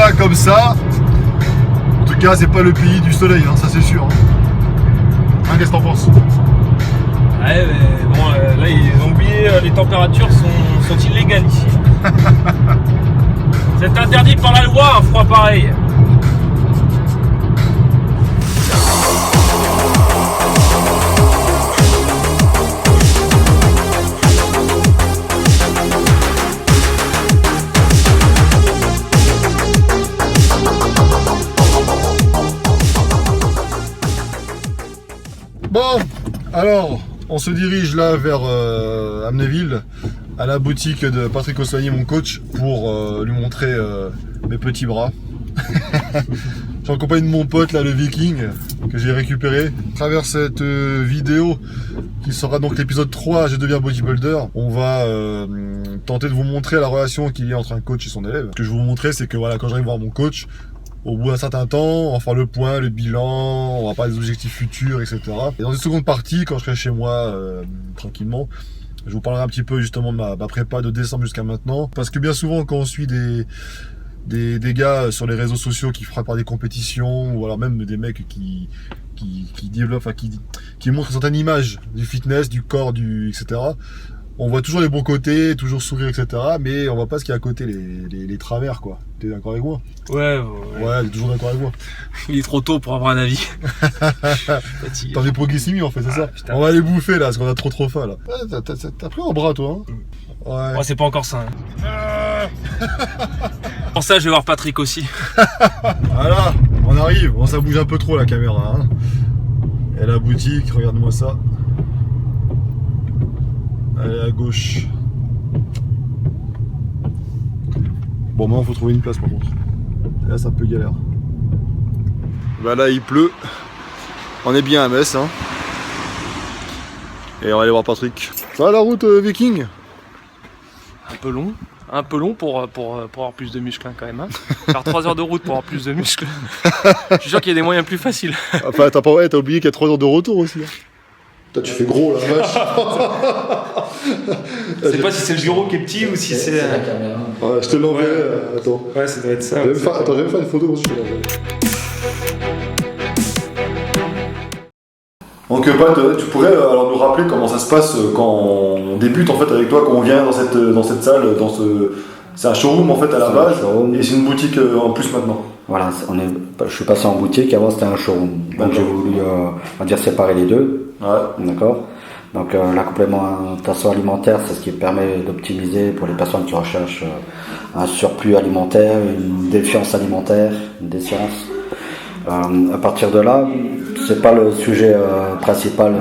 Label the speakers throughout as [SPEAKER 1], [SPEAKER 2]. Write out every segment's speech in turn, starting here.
[SPEAKER 1] là comme ça. En tout cas, c'est pas le pays du soleil, hein, ça c'est sûr. Hein, qu'est-ce que t'en penses?
[SPEAKER 2] Ouais, mais bon, là ils ont oublié, les températures sont illégales ici. C'est interdit par la loi un froid pareil.
[SPEAKER 1] Bon, alors, on se dirige là vers Amnéville, à la boutique de Patrick Oswani, mon coach, pour lui montrer mes petits bras. Je suis en compagnie de mon pote là, le Viking, que j'ai récupéré. À travers cette vidéo, qui sera donc l'épisode 3, je deviens bodybuilder, on va tenter de vous montrer la relation qu'il y a entre un coach et son élève. Ce que je vais vous montrer, c'est que voilà, quand j'arrive voir mon coach, au bout d'un certain temps, on va faire le point, le bilan, on va parler des objectifs futurs, etc. Et dans une seconde partie, quand je serai chez moi, tranquillement, je vous parlerai un petit peu justement de ma prépa de décembre jusqu'à maintenant. Parce que bien souvent, quand on suit des gars sur les réseaux sociaux qui frappent par des compétitions, ou alors même des mecs qui développent, enfin, qui montrent une certaine image du fitness, du corps, etc. On voit toujours les bons côtés, toujours sourire, etc. Mais on voit pas ce qu'il y a à côté, les travers, quoi. T'es d'accord avec moi?
[SPEAKER 2] Ouais,
[SPEAKER 1] t'es toujours d'accord avec moi.
[SPEAKER 2] Il est trop tôt pour avoir un avis.
[SPEAKER 1] T'as des hypoglycémie en fait, c'est ça?
[SPEAKER 2] Putain.
[SPEAKER 1] On va les bouffer là, parce qu'on a trop faim là. Ouais, t'as pris un bras toi, hein? Ouais.
[SPEAKER 2] Ouais, c'est pas encore ça. Hein. Pour ça, je vais voir Patrick aussi.
[SPEAKER 1] Voilà, on arrive. Bon, ça bouge un peu trop la caméra, hein. Et la boutique, regarde-moi ça. Elle est à gauche. Bon, maintenant, faut trouver une place par contre. Et là, c'est un peu galère. Bah là, il pleut. On est bien à Metz, hein. Et on va aller voir Patrick. Ça va la route, Viking?
[SPEAKER 2] Un peu long pour avoir plus de muscles hein, quand même. Hein. Faire 3 heures de route pour avoir plus de muscles. Je suis sûr qu'il y a des moyens plus faciles.
[SPEAKER 1] Enfin, t'as oublié qu'il y a 3 heures de retour aussi. Hein. Toi, tu fais gros là, vache.
[SPEAKER 2] Je sais pas si c'est le bureau qui est petit ou si c'est.
[SPEAKER 3] La caméra.
[SPEAKER 1] Ouais, je te l'enverrai. Attends.
[SPEAKER 2] Ouais, ça doit être ça.
[SPEAKER 1] Je vais faire une photo aussi, je te l'enverrai. Donc Pat, tu pourrais alors nous rappeler comment ça se passe quand on débute en fait avec toi, quand on vient dans cette salle, c'est un showroom en fait à la base, et c'est une boutique en plus maintenant.
[SPEAKER 3] Voilà, je suis passé en boutique, avant c'était un showroom. Donc j'ai voulu on va dire séparer les deux.
[SPEAKER 1] Ouais.
[SPEAKER 3] D'accord. Donc la complémentation alimentaire, c'est ce qui permet d'optimiser pour les personnes qui recherchent un surplus alimentaire, une défiance alimentaire, une défiance. À partir de là, c'est pas le sujet principal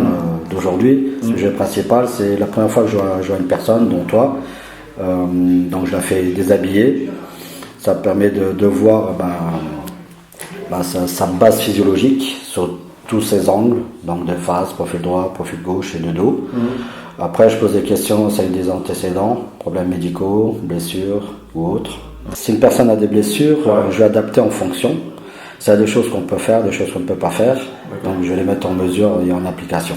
[SPEAKER 3] d'aujourd'hui. Le sujet principal, c'est la première fois que je vois une personne, dont toi. Donc je la fais déshabiller. Ça permet de voir sa base physiologique sur tous ses angles, donc de face, profil droit, profil gauche et de dos. Après, je pose des questions, ça a eu des antécédents, problèmes médicaux, blessures ou autres. Si une personne a des blessures, je vais adapter en fonction. Il y a des choses qu'on peut faire, des choses qu'on ne peut pas faire. Donc je vais les mettre en mesure et en application.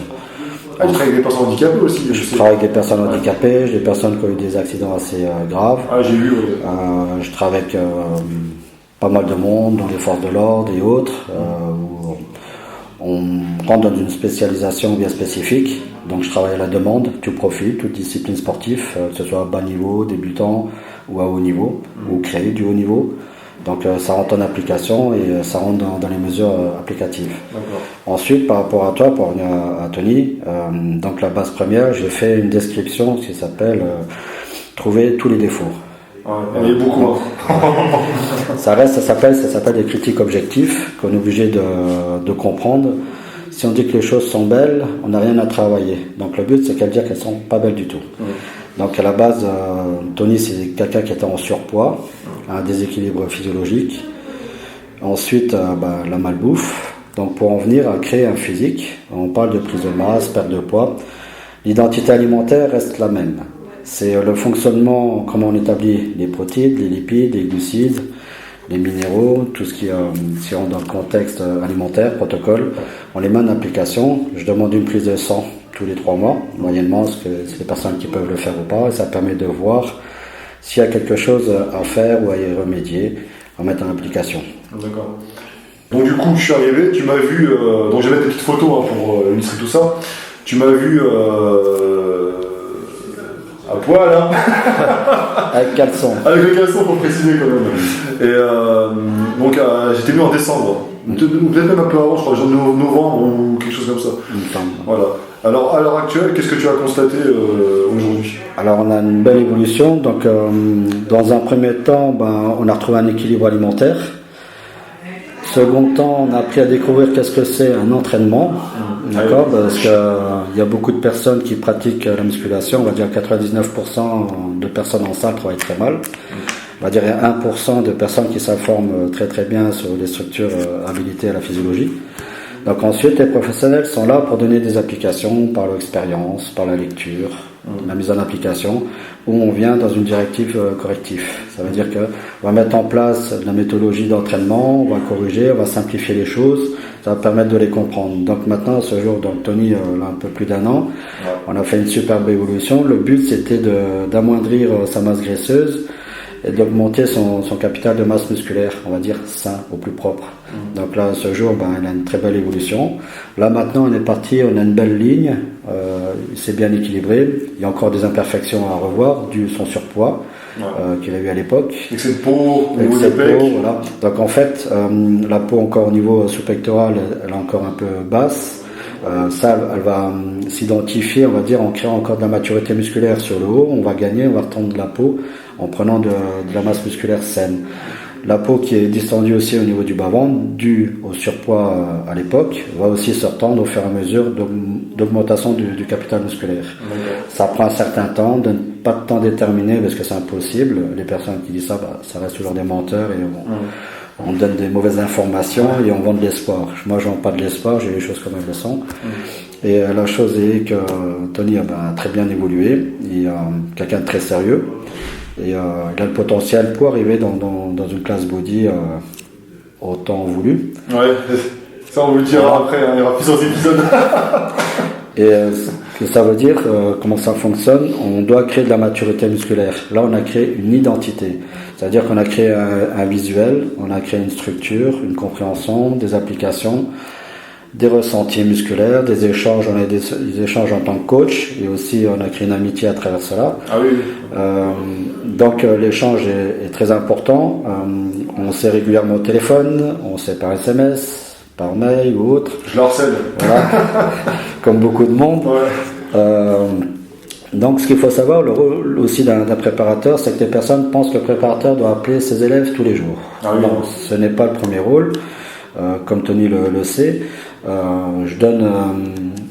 [SPEAKER 1] Tu travailles avec des personnes handicapées aussi?
[SPEAKER 3] Je travaille avec des personnes handicapées, j'ai des personnes qui ont eu des accidents assez graves.
[SPEAKER 1] Ah, j'ai vu, oui.
[SPEAKER 3] Je travaille avec pas mal de monde, dont les forces de l'ordre et autres. Où on rentre dans une spécialisation bien spécifique. Donc je travaille à la demande, tout profil, toute discipline sportive, que ce soit à bas niveau, débutant ou à haut niveau, ou créer du haut niveau. Donc ça rentre en application et ça rentre dans les mesures applicatives.
[SPEAKER 1] D'accord.
[SPEAKER 3] Ensuite, par rapport à toi, pour revenir à Tony, donc la base première, j'ai fait une description qui s'appelle trouver tous les défauts.
[SPEAKER 1] Ouais, il y en a beaucoup.
[SPEAKER 3] Ça s'appelle des critiques objectives qu'on est obligé de comprendre. Si on dit que les choses sont belles, on n'a rien à travailler. Donc le but, c'est qu'elles disent qu'elles sont pas belles du tout. Donc à la base, Tony, c'est quelqu'un qui était en surpoids, un déséquilibre physiologique. Ensuite, la malbouffe. Donc pour en venir à créer un physique, on parle de prise de masse, perte de poids. L'identité alimentaire reste la même. C'est le fonctionnement, comment on établit les protéines, les lipides, les glucides, les minéraux, tout ce qui rentre dans le contexte alimentaire, protocole. On les met en application. Je demande une prise de sang tous les 3 mois, moyennement, parce que c'est les personnes qui peuvent le faire ou pas. Et ça permet de voir s'il y a quelque chose à faire ou à y remédier mettre en application.
[SPEAKER 1] D'accord. Donc du coup, je suis arrivé, tu m'as vu, donc j'ai mis des petites photos pour illustrer tout ça. Tu m'as vu à poil, hein.
[SPEAKER 3] Avec caleçon.
[SPEAKER 1] Avec le caleçon, pour préciser quand même. Et donc j'étais venu en décembre, peut-être même un peu avant, je crois, genre novembre ou quelque chose comme ça. Voilà. Alors à l'heure actuelle, qu'est-ce que tu as constaté aujourd'hui?
[SPEAKER 3] Alors on a une belle évolution. Donc dans un premier temps, on a retrouvé un équilibre alimentaire. Second temps, on a appris à découvrir qu'est-ce que c'est un entraînement, d'accord, parce qu'il y a beaucoup de personnes qui pratiquent la musculation. On va dire 99% de personnes en salle travaillent très mal. On va dire qu'il y a 1% de personnes qui s'informent très très bien sur les structures habilitées à la physiologie. Donc ensuite, les professionnels sont là pour donner des applications par leur expérience, par la lecture, la mise en application, où on vient dans une directive corrective. Ça veut dire qu'on va mettre en place la méthodologie d'entraînement, on va corriger, on va simplifier les choses, ça va permettre de les comprendre. Donc maintenant, ce jour, donc Tony, là, un peu plus d'1 an, on a fait une superbe évolution. Le but, c'était d'amoindrir sa masse graisseuse et d'augmenter son capital de masse musculaire, on va dire sain, au plus propre. Donc là, ce jour, il a une très belle évolution. Là, maintenant, on est parti, on a une belle ligne, c'est bien équilibré. Il y a encore des imperfections à revoir, dû son surpoids qu'il a eu à l'époque.
[SPEAKER 1] Avec cette peau, au niveau des pecs.
[SPEAKER 3] Voilà. Donc en fait, la peau encore au niveau sous-pectoral, elle est encore un peu basse. Ça, elle va s'identifier, on va dire, en créant encore de la maturité musculaire sur le haut. On va gagner, on va retendre de la peau en prenant de la masse musculaire saine. La peau qui est distendue aussi au niveau du bas-ventre, due au surpoids à l'époque, va aussi se retendre au fur et à mesure d'augmentation du capital musculaire. Ça prend un certain temps, pas de temps déterminé parce que c'est impossible. Les personnes qui disent ça, ça reste toujours des menteurs et on donne des mauvaises informations et on vend de l'espoir. Moi, je vends pas de l'espoir, j'ai les choses comme elles le sont. Et la chose est que Tony a très bien évolué, il est quelqu'un de très sérieux. Et il a le potentiel pour arriver dans une classe body au temps voulu.
[SPEAKER 1] Ouais, ça on vous le dira après, il y aura plusieurs épisodes.
[SPEAKER 3] Et ce que ça veut dire, comment ça fonctionne, on doit créer de la maturité musculaire. Là, on a créé une identité. C'est-à-dire qu'on a créé un visuel, on a créé une structure, une compréhension, des applications, des ressentis musculaires, des échanges, on a des échanges en tant que coach et aussi on a créé une amitié à travers cela.
[SPEAKER 1] Ah oui.
[SPEAKER 3] Donc l'échange est très important. On s'est régulièrement au téléphone, on s'est par SMS, par mail ou autre.
[SPEAKER 1] Je le harcèle.
[SPEAKER 3] Voilà. Comme beaucoup de monde.
[SPEAKER 1] Ouais.
[SPEAKER 3] Donc ce qu'il faut savoir, le rôle aussi d'un préparateur, c'est que les personnes pensent que le préparateur doit appeler ses élèves tous les jours.
[SPEAKER 1] Ah oui.
[SPEAKER 3] Non, ce n'est pas le premier rôle. Comme Tony le sait, je donne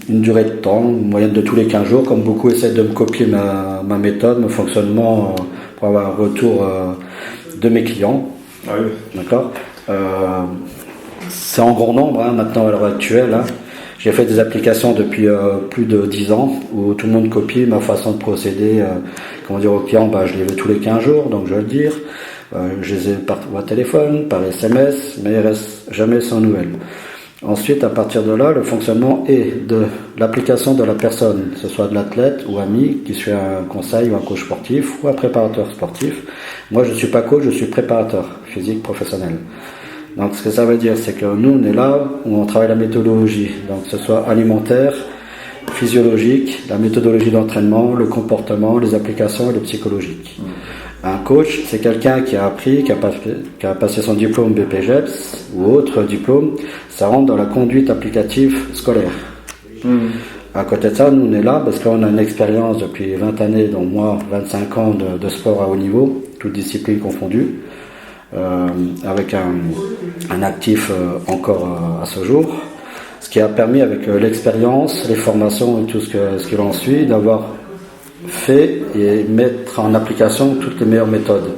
[SPEAKER 3] une durée de temps, une moyenne de tous les 15 jours, comme beaucoup essaient de me copier ma méthode, mon fonctionnement pour avoir un retour de mes clients.
[SPEAKER 1] Ah oui.
[SPEAKER 3] D'accord. C'est en grand nombre maintenant à l'heure actuelle. J'ai fait des applications depuis plus de 10 ans où tout le monde copie ma façon de procéder. Comment dire aux clients, je les veux tous les 15 jours, donc je vais le dire. Je les ai par téléphone, par SMS, mais ils restent jamais sans nouvelles. Ensuite, à partir de là, le fonctionnement est de l'application de la personne, que ce soit de l'athlète ou ami qui suit un conseil ou un coach sportif ou un préparateur sportif. Moi, je ne suis pas coach, je suis préparateur physique professionnel. Donc, ce que ça veut dire, c'est que nous, on est là où on travaille la méthodologie, donc que ce soit alimentaire, physiologique, la méthodologie d'entraînement, le comportement, les applications et le psychologique. Un coach, c'est quelqu'un qui a appris, qui a passé son diplôme BPGEPS ou autre diplôme, ça rentre dans la conduite applicative scolaire. À côté de ça, nous on est là parce qu'on a une expérience depuis 20 années, dont moi 25 ans de sport à haut niveau, toutes disciplines confondues, avec un actif encore à ce jour, ce qui a permis avec l'expérience, les formations et tout ce qui en suit, d'avoir fait et mettre en application toutes les meilleures méthodes.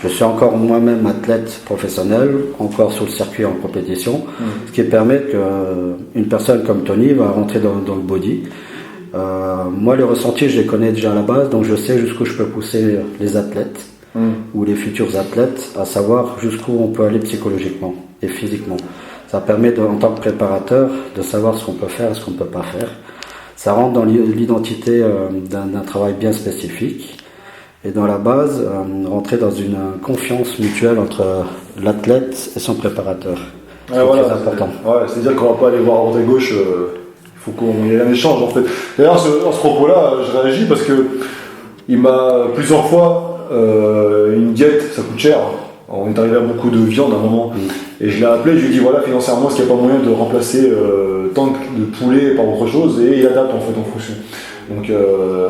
[SPEAKER 3] Je suis encore moi-même athlète professionnel, encore sur le circuit en compétition, ce qui permet qu'une personne comme Tony va rentrer dans le body. Moi, les ressentis, je les connais déjà à la base, donc je sais jusqu'où je peux pousser les athlètes ou les futurs athlètes, à savoir jusqu'où on peut aller psychologiquement et physiquement. Ça permet, en tant que préparateur, de savoir ce qu'on peut faire et ce qu'on ne peut pas faire. Ça rentre dans l'identité d'un travail bien spécifique. Et dans la base, rentrer dans une confiance mutuelle entre l'athlète et son préparateur.
[SPEAKER 1] C'est très
[SPEAKER 3] important.
[SPEAKER 1] C'est-à-dire qu'on ne va pas aller voir à droite et gauche, il faut qu'il y ait un échange en fait. D'ailleurs, à ce propos-là, je réagis parce que il m'a plusieurs fois, une diète, ça coûte cher. On est arrivé à beaucoup de viande à un moment. Et je l'ai appelé, je lui ai dit voilà, financièrement, est-ce qu'il n'y a pas moyen de remplacer tant de poulet par autre chose, et il adapte en fait en fonction. Donc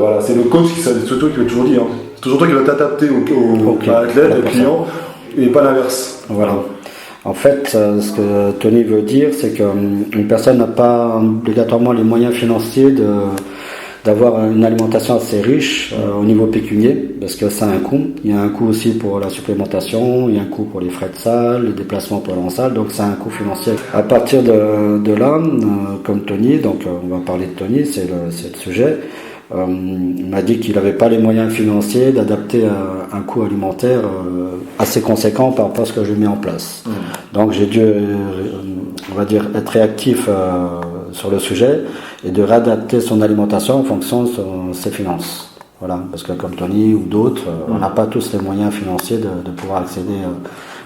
[SPEAKER 1] voilà, c'est le coach c'est toi qui veut toujours dire. C'est toujours toi qui va t'adapter à l'athlète, au client, et pas l'inverse.
[SPEAKER 3] Voilà. En fait, ce que Tony veut dire, c'est qu'une personne n'a pas obligatoirement les moyens financiers d'avoir une alimentation assez riche au niveau pécunier, parce que ça a un coût. Il y a un coût aussi pour la supplémentation, il y a un coût pour les frais de salle, les déplacements pour aller en salle, donc ça a un coût financier. À partir de là, comme Tony, donc on va parler de Tony, c'est le sujet, il m'a dit qu'il n'avait pas les moyens financiers d'adapter un coût alimentaire assez conséquent par rapport à ce que j'ai mis en place. Donc j'ai dû, on va dire, être réactif sur le sujet et de réadapter son alimentation en fonction de ses finances. Voilà, parce que comme Tony ou d'autres, on n'a pas tous les moyens financiers de pouvoir accéder à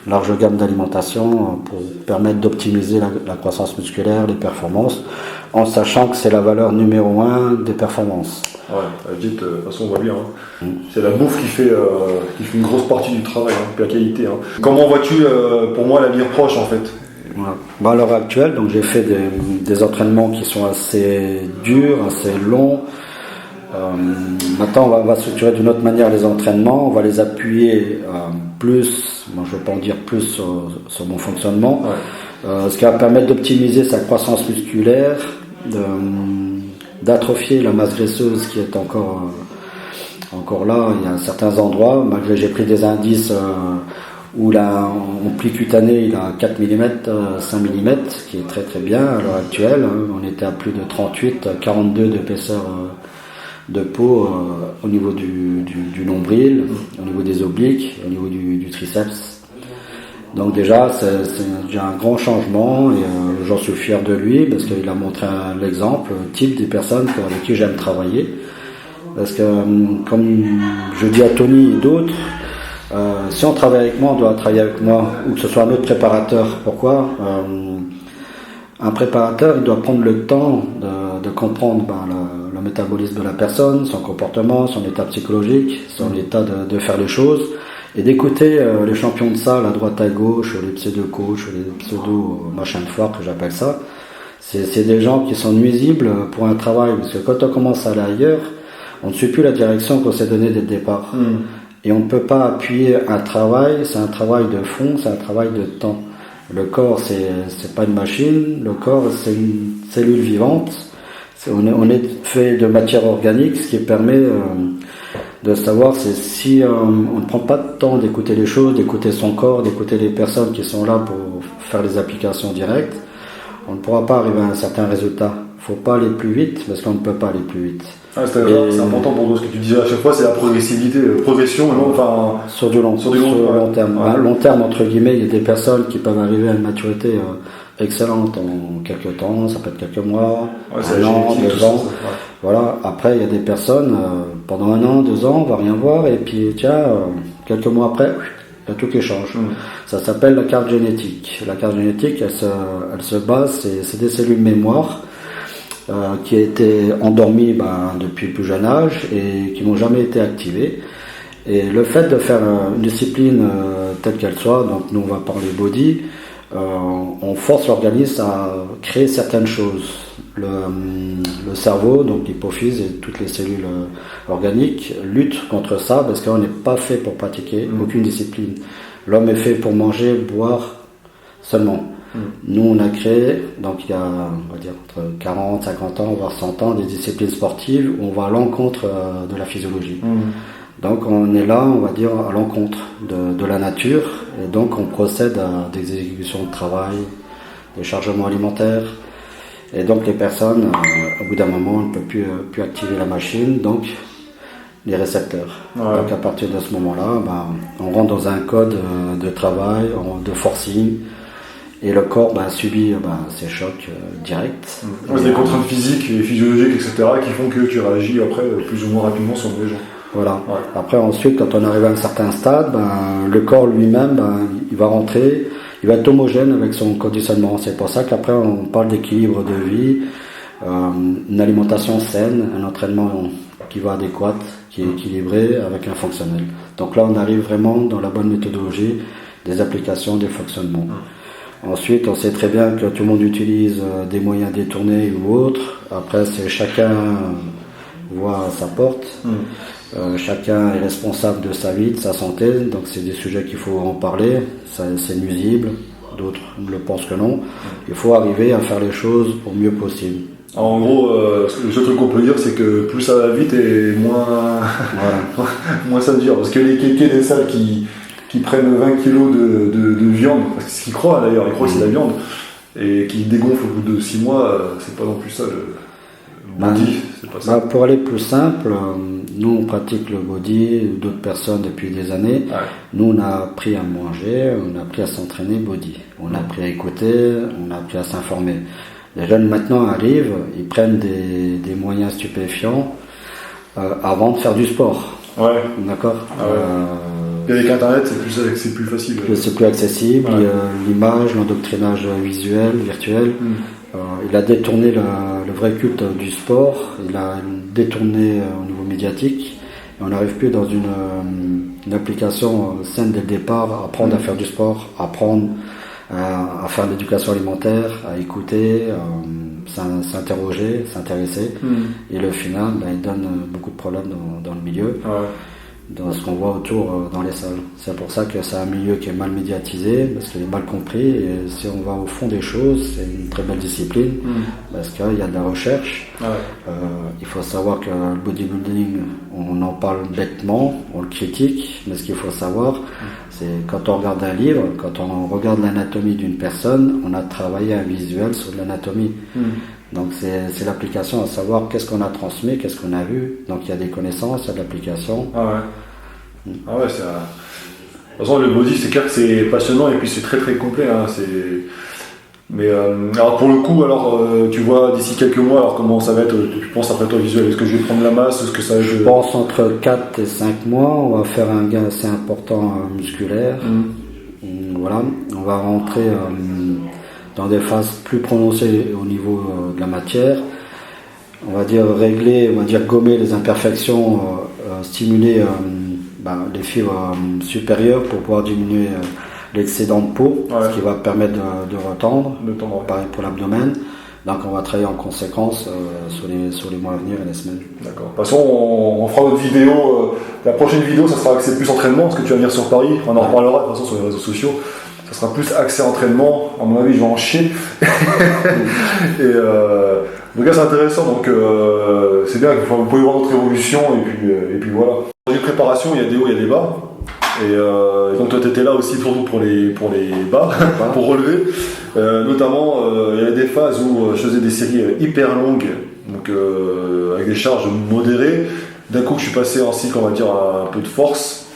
[SPEAKER 3] une large gamme d'alimentation pour permettre d'optimiser la croissance musculaire, les performances, en sachant que c'est la valeur numéro 1 des performances.
[SPEAKER 1] Ouais, de toute façon on voit bien. C'est la bouffe qui fait une grosse partie du travail, puis la qualité. Comment vois-tu, pour moi, l'avenir proche en fait?
[SPEAKER 3] Voilà. À l'heure actuelle, donc j'ai fait des entraînements qui sont assez durs, assez longs. Maintenant, on va structurer d'une autre manière les entraînements. On va les appuyer plus, je ne veux pas en dire plus sur mon fonctionnement, ce qui va permettre d'optimiser sa croissance musculaire, d'atrophier la masse graisseuse qui est encore là. Il y a certains endroits, malgré j'ai pris des indices où en pli cutané il a 4 mm, 5 mm, qui est très très bien à l'heure actuelle. On était à plus de 38, 42 d'épaisseur de peau au niveau du nombril, au niveau des obliques, au niveau du triceps. Donc déjà, c'est déjà un grand changement et j'en suis fier de lui parce qu'il a montré l'exemple type des personnes avec qui j'aime travailler. Parce que, comme je dis à Tony et d'autres, si on travaille avec moi, on doit travailler avec moi, ou que ce soit un autre préparateur. Pourquoi un préparateur, il doit prendre le temps de comprendre le métabolisme de la personne, son comportement, son état psychologique, son état de faire les choses, et d'écouter les champions de salle à droite à gauche, les pseudo-coachs, les pseudo-machins de foire que j'appelle ça. C'est des gens qui sont nuisibles pour un travail, parce que quand on commence à aller ailleurs, on ne suit plus la direction qu'on s'est donnée dès le départ. Et on ne peut pas appuyer un travail, c'est un travail de fond, c'est un travail de temps. Le corps, c'est pas une machine, le corps, c'est une cellule vivante. On est fait de matière organique, ce qui permet de savoir si on ne prend pas de temps d'écouter les choses, d'écouter son corps, d'écouter les personnes qui sont là pour faire les applications directes, on ne pourra pas arriver à un certain résultat. Il ne faut pas aller plus vite parce qu'on ne peut pas aller plus vite.
[SPEAKER 1] C'est important pour nous, ce que tu disais à chaque fois, c'est la progressivité, progression,
[SPEAKER 3] sur du long terme. Long terme, entre guillemets, il y a des personnes qui peuvent arriver à une maturité excellente en quelques temps, ça peut être quelques mois, un an, 2 ans. Voilà. Après, il y a des personnes, pendant 1 an, 2 ans, on va rien voir, et puis quelques mois après, il y a tout qui change. Ça s'appelle la carte génétique. La carte génétique, elle se base, c'est des cellules mémoire qui a été endormies depuis le plus jeune âge et qui n'ont jamais été activées. Et le fait de faire une discipline telle qu'elle soit, donc nous on va parler body, on force l'organisme à créer certaines choses. Le cerveau, donc l'hypophyse et toutes les cellules organiques luttent contre ça parce qu'on n'est pas fait pour pratiquer aucune discipline. L'homme est fait pour manger, boire seulement. Nous, on a créé, donc il y a, on va dire, entre 40, 50 ans, voire 100 ans, des disciplines sportives où on va à l'encontre de la physiologie. Donc on est là, on va dire, à l'encontre de la nature, et donc on procède à des exécutions de travail, des chargements alimentaires, et donc les personnes, au bout d'un moment, ne peuvent plus activer la machine, donc les récepteurs. Donc à partir de ce moment-là, on rentre dans un code de travail, de forcing, et le corps subit ces chocs directs.
[SPEAKER 1] C'est des contraintes physiques et physiologiques, etc., qui font que tu réagis après plus ou moins rapidement sur les gens.
[SPEAKER 3] Voilà.
[SPEAKER 1] Ouais.
[SPEAKER 3] Après, ensuite, quand on arrive à un certain stade, le corps lui-même, il va rentrer, il va être homogène avec son conditionnement. C'est pour ça qu'après, on parle d'équilibre de vie, une alimentation saine, un entraînement qui va adéquat, qui est équilibré avec un fonctionnel. Donc là, on arrive vraiment dans la bonne méthodologie des applications, des fonctionnements. Ensuite, on sait très bien que tout le monde utilise des moyens détournés ou autres. Après, c'est chacun voit à sa porte. Chacun est responsable de sa vie, de sa santé. Donc, c'est des sujets qu'il faut en parler. C'est nuisible. D'autres le pensent que non. Il faut arriver à faire les choses au mieux possible.
[SPEAKER 1] En gros, le seul truc qu'on peut dire, c'est que plus ça va vite et moins,
[SPEAKER 3] Voilà.
[SPEAKER 1] moins ça dure. Parce que les kékés des salles qui prennent 20 kilos de viande, parce que c'est ce qu'ils croient d'ailleurs, ils croient que c'est de la viande, et qui dégonflent au bout de 6 mois, c'est pas non plus ça le body, c'est pas ça.
[SPEAKER 3] Pour aller plus simple, nous on pratique le body, d'autres personnes depuis des années.
[SPEAKER 1] Ouais.
[SPEAKER 3] Nous on a appris à manger, on a appris à s'entraîner body, on a appris à écouter, on a appris à s'informer. Les jeunes maintenant arrivent, ils prennent des moyens stupéfiants avant de faire du sport.
[SPEAKER 1] Ouais.
[SPEAKER 3] D'accord.
[SPEAKER 1] Ah ouais. Et avec Internet, c'est plus facile.
[SPEAKER 3] C'est plus accessible,
[SPEAKER 1] Ouais.
[SPEAKER 3] l'image, l'endoctrinage visuel, virtuel. Il a détourné le vrai culte du sport, il a détourné au niveau médiatique. Et on n'arrive plus dans une application saine dès le départ, à apprendre à faire du sport, apprendre à faire de l'éducation alimentaire, à écouter, s'interroger, s'intéresser. Et le final, il donne beaucoup de problèmes dans le milieu.
[SPEAKER 1] Ouais.
[SPEAKER 3] Dans ce qu'on voit autour dans les salles. C'est pour ça que c'est un milieu qui est mal médiatisé, parce qu'il est mal compris, et si on va au fond des choses, c'est une très belle discipline, parce qu'il y a de la recherche.
[SPEAKER 1] Ouais.
[SPEAKER 3] Il faut savoir que le bodybuilding, on en parle bêtement, on le critique, mais ce qu'il faut savoir, c'est quand on regarde un livre, quand on regarde l'anatomie d'une personne, on a travaillé un visuel sur l'anatomie. Donc c'est l'application à savoir qu'est-ce qu'on a transmis, qu'est-ce qu'on a vu. Donc il y a des connaissances, il y a de l'application.
[SPEAKER 1] Ah ouais. Ah ouais, c'est de toute façon, le body, c'est clair que c'est passionnant et puis c'est très très complet. Hein, mais alors pour le coup, tu vois d'ici quelques mois, alors comment ça va être? Tu penses après toi visuel? Est-ce que je vais prendre la masse? Est-ce que ça va être...
[SPEAKER 3] Je pense entre 4 et 5 mois, on va faire un gain assez important musculaire. Voilà, on va rentrer dans des phases plus prononcées au niveau de la matière. On va dire régler, on va dire gommer les imperfections, stimuler les fibres supérieures pour pouvoir diminuer l'excédent de peau,
[SPEAKER 1] Ouais.
[SPEAKER 3] ce qui va permettre de retendre.
[SPEAKER 1] ouais.
[SPEAKER 3] Pareil pour l'abdomen. Donc on va travailler en conséquence sur les mois à venir et les semaines.
[SPEAKER 1] D'accord. De toute façon, on fera notre vidéo. La prochaine vidéo, ça sera axé plus entraînement, parce que tu vas venir sur Paris. On en reparlera de toute façon sur les réseaux sociaux. Ça sera plus axé entraînement. À mon avis, je vais en chier. Et donc là, c'est intéressant. Donc c'est bien que vous pouvez voir notre évolution. Et puis voilà. Dans les préparations, il y a des hauts, il y a des bas. Et donc toi, tu étais là aussi surtout pour les bas, pour relever. Notamment, il y avait des phases où je faisais des séries hyper longues, donc avec des charges modérées. D'un coup, je suis passé en cycle, on va dire, un peu de force.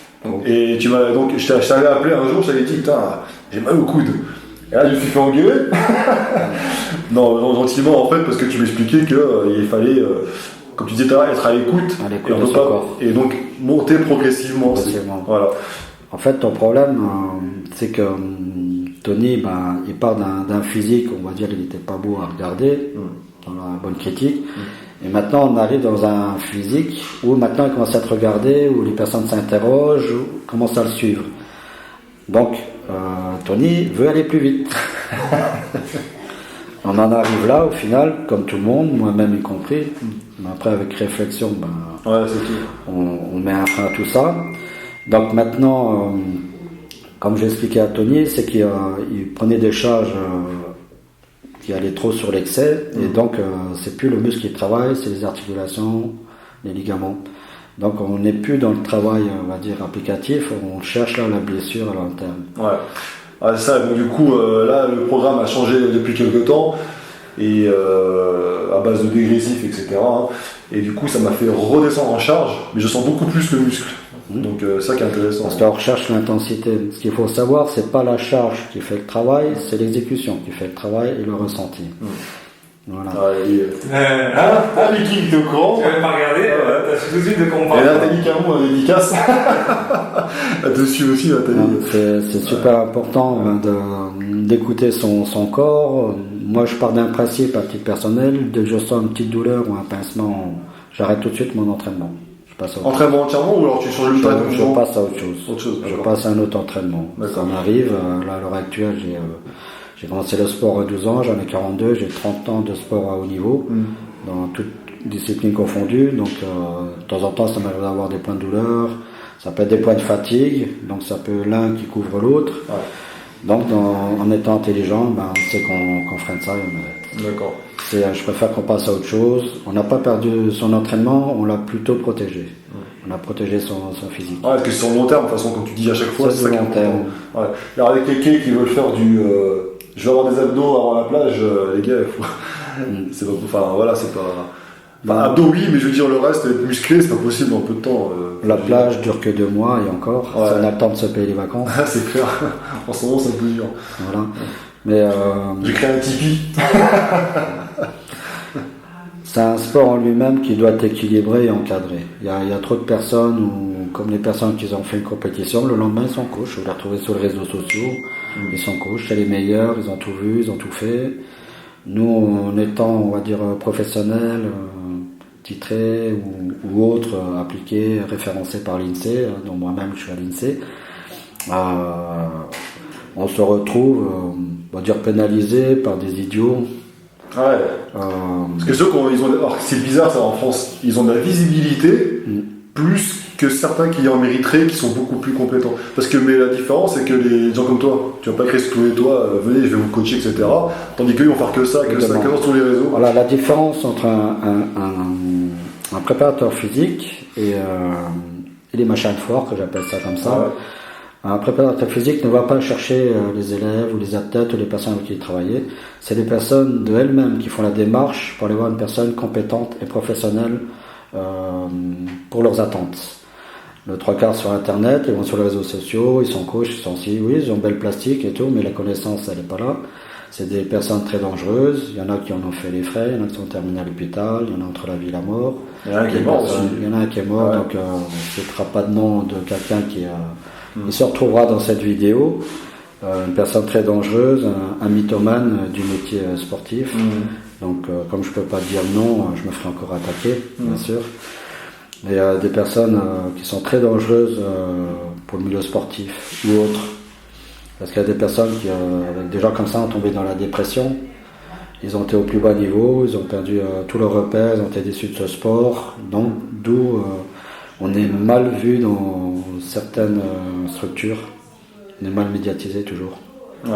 [SPEAKER 1] Et je t'avais appelé un jour, je t'avais dit, putain, j'ai mal au coude. Et là, je me suis fait engueuler. Non, gentiment en fait, parce que tu m'expliquais qu'il fallait, comme tu disais, être à l'écoute.
[SPEAKER 3] À l'écoute de son corps.
[SPEAKER 1] Et donc monter progressivement. Voilà.
[SPEAKER 3] En fait, ton problème, c'est que Tony, il part d'un physique, on va dire, il n'était pas beau à regarder, dans la bonne critique. Et maintenant, on arrive dans un physique où maintenant il commence à être regardé, où les personnes s'interrogent, commencent à le suivre. Donc, Tony veut aller plus vite. On en arrive là, au final, comme tout le monde, moi-même y compris. Mais après, avec réflexion,
[SPEAKER 1] Ouais, c'est tout.
[SPEAKER 3] on met un frein à tout ça. Donc maintenant, comme j'ai expliqué à Tony, c'est qu'il prenait des charges qui allaient trop sur l'excès, et donc c'est plus le muscle qui travaille, c'est les articulations, les ligaments. Donc on n'est plus dans le travail, on va dire, applicatif, on cherche là la blessure à long terme.
[SPEAKER 1] Ouais. Ah, c'est ça, donc du coup, là, le programme a changé depuis quelques temps, et à base de dégressif, etc. Hein, et du coup, ça m'a fait redescendre en charge, mais je sens beaucoup plus le muscle. Donc, ça qui est intéressant.
[SPEAKER 3] Parce qu'on recherche l'intensité. Ce qu'il faut savoir, c'est pas la charge qui fait le travail, c'est l'exécution qui fait le travail et le ressenti. Voilà.
[SPEAKER 1] Viking, t'es au courant?
[SPEAKER 2] Tu n'avais pas regardé, t'as su tout de suite de quoi on
[SPEAKER 1] Et
[SPEAKER 2] parle.
[SPEAKER 1] là, t'as dit carrément la dédicace. Elle te suit aussi, là, t'as
[SPEAKER 3] Non,
[SPEAKER 1] dit.
[SPEAKER 3] c'est super important d'écouter son corps. Moi, je pars d'un principe à titre personnel. Dès que je sens une petite douleur ou un pincement, j'arrête tout de suite mon entraînement. Je passe à autre chose.
[SPEAKER 1] Entraînement entièrement ou alors tu changes le tarif?
[SPEAKER 3] Je passe à autre chose. Je
[SPEAKER 1] d'accord.
[SPEAKER 3] passe à un autre entraînement. Ça m'arrive. Là, à l'heure actuelle, j'ai commencé le sport à 12 ans, j'en ai 42, j'ai 30 ans de sport à haut niveau, dans toutes disciplines confondues. Donc, de temps en temps, ça m'arrive d'avoir des points de douleur. Ça peut être des points de fatigue, donc ça peut l'un qui couvre l'autre. Ouais. Donc en étant intelligent, on sait qu'on freine ça et on arrête.
[SPEAKER 1] D'accord.
[SPEAKER 3] Je préfère qu'on passe à autre chose. On n'a pas perdu son entraînement, on l'a plutôt protégé. On a protégé son physique.
[SPEAKER 1] Ouais, parce que c'est sur le long terme, de toute façon, comme tu dis à chaque fois,
[SPEAKER 3] c'est ça long terme.
[SPEAKER 1] Ouais. Alors avec quelqu'un qui veut faire je vais avoir des abdos avant la plage, les gars, il faut... c'est pas... Enfin voilà, c'est pas... abdos oui, mais je veux dire le reste, être musclé, c'est pas possible en peu de temps.
[SPEAKER 3] La plage dure que 2 mois et encore,
[SPEAKER 1] ouais.
[SPEAKER 3] On a le temps de se payer les vacances.
[SPEAKER 1] C'est clair, en ce moment c'est un peu dur.
[SPEAKER 3] Voilà. Mais
[SPEAKER 1] j'ai créé un Tipeee.
[SPEAKER 3] C'est un sport en lui-même qui doit être équilibré et encadré. Il y a trop de personnes, comme les personnes qui ont fait une compétition, le lendemain ils sont coachs. Vous les retrouvez sur les réseaux sociaux, ils sont coachs, c'est les meilleurs, ils ont tout vu, ils ont tout fait. Nous, en étant, on va dire, professionnels, titrés ou autres, appliqués, référencés par l'INSEE, dont moi-même je suis à l'INSEE, on se retrouve, on va dire, pénalisés par des idiots.
[SPEAKER 1] Ouais. Parce que ceux qui ont, alors c'est bizarre ça en France, ils ont de la visibilité plus que certains qui en mériteraient, qui sont beaucoup plus compétents. Parce que mais la différence c'est que les gens comme toi, tu vas pas créer sur tous les toits, venez je vais vous coacher etc. Tandis qu'eux ils vont faire que ça sur les réseaux.
[SPEAKER 3] Voilà la différence entre un préparateur physique et les machines forts que j'appelle ça comme ça. Ouais. Un préparateur physique ne va pas chercher les élèves ou les athlètes ou les personnes avec qui il travaillait. C'est des personnes de elles-mêmes qui font la démarche pour aller voir une personne compétente et professionnelle pour leurs attentes. Le 3/4 sur Internet, ils vont sur les réseaux sociaux, ils sont coachs, ils sont si, oui, ils ont belle plastique et tout, mais la connaissance, elle n'est pas là. C'est des personnes très dangereuses. Il y en a qui en ont fait les frais, il y en a qui sont terminés à l'hôpital, il y en a entre la vie et la mort.
[SPEAKER 1] Il y en a un qui est mort aussi.
[SPEAKER 3] Il y en a un qui est mort, ouais. Donc on ne citera pas de nom de quelqu'un qui a... Il se retrouvera dans cette vidéo, une personne très dangereuse, un mythomane du métier sportif. Donc, comme je ne peux pas dire non, je me ferai encore attaquer, bien sûr. Mais des personnes qui sont très dangereuses pour le milieu sportif ou autre. Parce qu'il y a des personnes qui, avec des gens comme ça, ont tombé dans la dépression. Ils ont été au plus bas niveau, ils ont perdu tous leurs repères, ils ont été déçus de ce sport. Donc, d'où on est mal vu dans certaines structures. On est mal médiatisé toujours.
[SPEAKER 1] Ouais.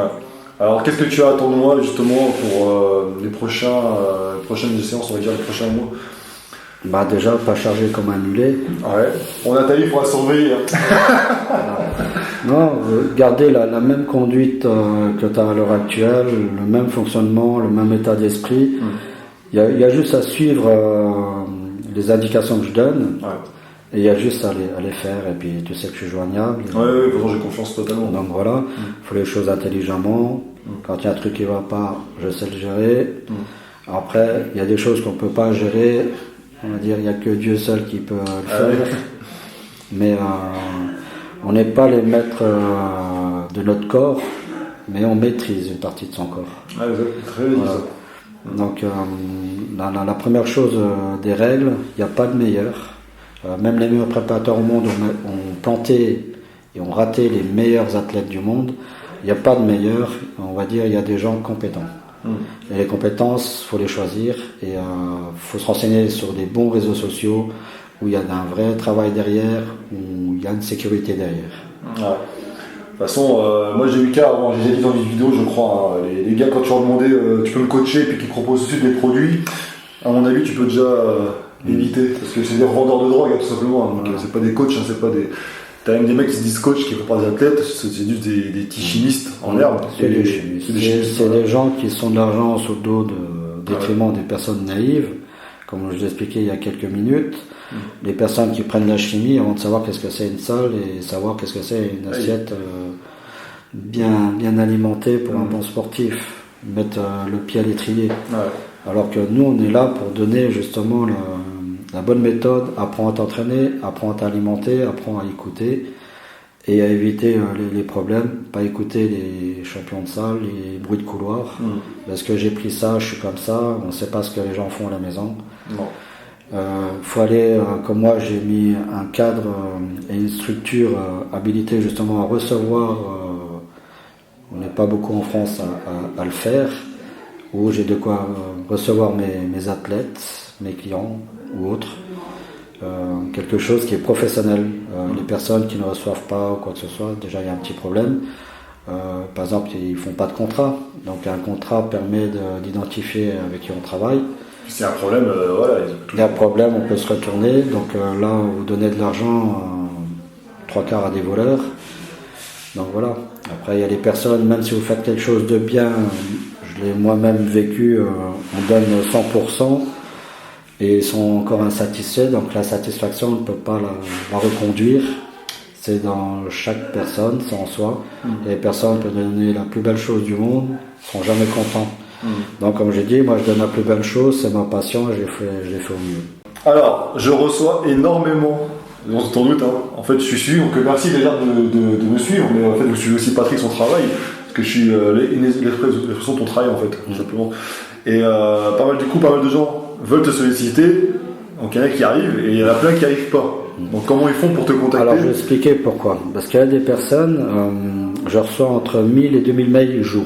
[SPEAKER 1] Alors, qu'est-ce que tu as attends de moi justement pour les prochaines séances, on va dire les prochains mois?
[SPEAKER 3] Déjà, pas chargé comme un mulet.
[SPEAKER 1] Ouais. Nathalie, il faudra surveiller.
[SPEAKER 3] Non, garder la même conduite que tu as à l'heure actuelle, le même fonctionnement, le même état d'esprit. Il y a juste à suivre les indications que je donne. Ouais. Et il y a juste à les faire, et puis tu sais que je suis joignable.
[SPEAKER 1] Oui, j'ai confiance totalement.
[SPEAKER 3] Donc voilà, il faut les choses intelligemment. Quand il y a un truc qui ne va pas, je sais le gérer. Après, il y a des choses qu'on ne peut pas gérer. On va dire, il n'y a que Dieu seul qui peut le faire. Mais on n'est pas les maîtres de notre corps, mais on maîtrise une partie de son corps.
[SPEAKER 1] Très bien voilà. Ça.
[SPEAKER 3] Donc la première chose des règles, il n'y a pas de meilleur. Même les meilleurs préparateurs au monde ont planté et ont raté les meilleurs athlètes du monde. Il n'y a pas de meilleur, on va dire, il y a des gens compétents. Et les compétences, il faut les choisir et il faut se renseigner sur des bons réseaux sociaux où il y a un vrai travail derrière, où il y a une sécurité derrière.
[SPEAKER 1] Ouais. De toute façon, moi j'ai eu le cas avant, j'ai dit dans une vidéo, je crois, les gars quand tu leur demandais tu peux me coacher et puis qu'ils proposent tout de suite des produits, à mon avis tu peux déjà éviter, parce que c'est des revendeurs de drogue tout simplement, donc c'est pas des coachs, c'est pas des... T'as même des mecs qui se disent coach qui préparent des athlètes, c'est juste des petits chimistes en herbe.
[SPEAKER 3] C'est des gens qui sont de l'argent sur le dos au détriment des personnes naïves, comme je vous ai expliqué il y a quelques minutes. Les personnes qui prennent la chimie avant de savoir qu'est-ce que c'est une salle et savoir qu'est-ce que c'est une assiette bien alimentée pour un bon sportif. Mettre le pied à l'étrier. Alors que nous, on est là pour donner justement la bonne méthode, apprendre à t'entraîner, apprendre à t'alimenter, apprendre à écouter et à éviter les problèmes, pas écouter les champions de salle, les bruits de couloir. Parce que j'ai pris ça, je suis comme ça, on ne sait pas ce que les gens font à la maison. Faut aller, comme moi j'ai mis un cadre et une structure habilitée justement à recevoir, on n'est pas beaucoup en France à le faire, où j'ai de quoi recevoir mes athlètes, mes clients ou autres, quelque chose qui est professionnel. Les personnes qui ne reçoivent pas ou quoi que ce soit, déjà il y a un petit problème. Par exemple, ils font pas de contrat, donc un contrat permet d'identifier avec qui on travaille.
[SPEAKER 1] S'il y a un problème, voilà.
[SPEAKER 3] Il y a un problème, on peut se retourner. Donc là, vous donnez de l'argent, 3/4 à des voleurs. Donc voilà. Après, il y a des personnes, même si vous faites quelque chose de bien, je l'ai moi-même vécu, on donne 100% et ils sont encore insatisfaits. Donc la satisfaction, on ne peut pas la reconduire. C'est dans chaque personne, c'est en soi. Et les personnes peuvent donner la plus belle chose du monde, ne sont jamais contents. Donc comme j'ai dit, moi je donne la plus belle chose, c'est ma passion et je l'ai fait au mieux.
[SPEAKER 1] Alors, je reçois énormément, on s'en doute, hein. En fait je suis suivi, donc merci déjà de me suivre, mais en fait vous suivez aussi Patrick son travail, parce que je suis l'expression de ton travail en fait, tout simplement. Et pas mal de gens veulent te solliciter, donc il y en a qui arrivent, et il y en a plein qui n'y arrivent pas. Donc comment ils font pour te contacter?
[SPEAKER 3] Alors je vais expliquer pourquoi. Parce qu'il y a des personnes, je reçois entre 1000 et 2000 mails jour